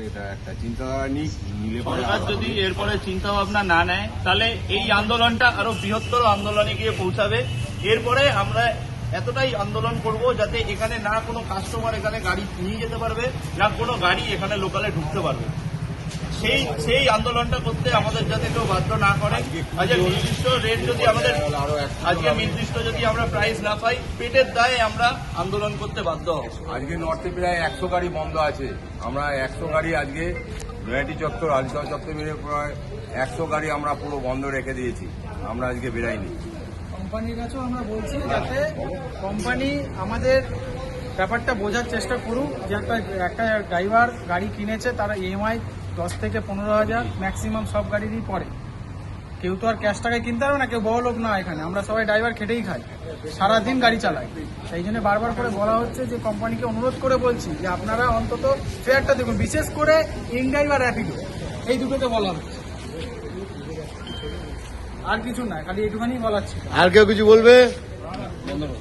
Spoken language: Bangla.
এটা একটা চিন্তাধারা নিলে সরকার যদি এরপরে চিন্তা ভাবনা না নেয় তাহলে এই আন্দোলনটা আরো বৃহত্তর আন্দোলনে গিয়ে পৌঁছাবে। এরপরে আমরা এতটাই আন্দোলন করব যাতে এখানে না কোনো কাস্টমার এখানে গাড়ি নিয়ে যেতে পারবে, না কোনো গাড়ি এখানে লোকালে ঢুকতে পারবে। সেই আন্দোলনটা করতে আমাদের যাতে কেউ বাধ্য না করে। আজকে নির্দিষ্ট রেট যদি আমাদের নির্দিষ্ট যদি আমরা প্রাইস না পাই, পেটের দায়ে আমরা আন্দোলন করতে বাধ্য হব। আজকে নর্থে প্রায় 100 গাড়ি বন্ধ আছে। আমরা 100 গাড়ি আজকে নয়াটি চত্বর আলিশা চত্বর বেরিয়ে প্রায় 100 গাড়ি আমরা পুরো বন্ধ রেখে দিয়েছি। আমরা আজকে বেরাইনি। কোম্পানির কাছেও আমরা বলছি যাতে কোম্পানি আমাদের ব্যাপারটা বোঝার চেষ্টা করুক যে একটা ড্রাইভার গাড়ি কিনেছে, তারা ইএমআই 10 থেকে 15,000 ম্যাক্সিমাম সব গাড়িরই পড়ে। কেউ তো আর ক্যাশ টাকায় কিনতে পারবে না, কেউ বড় লোক না। এখানে আমরা সবাই ড্রাইভার খেটেই খাই, সারাদিন গাড়ি চালাই। সেই জন্য বারবার করে বলা হচ্ছে যে কোম্পানিকে অনুরোধ করে বলছি যে আপনারা অন্তত ফেয়ারটা দেখুন, বিশেষ করে ইনড্রাইভ আর র্যাপিডো, এই দুটোতে বলা হচ্ছে। আর কিছু না, খালি এইটুখানি বলাচ্ছি। আর কেউ কিছু বলবে? ধন্যবাদ।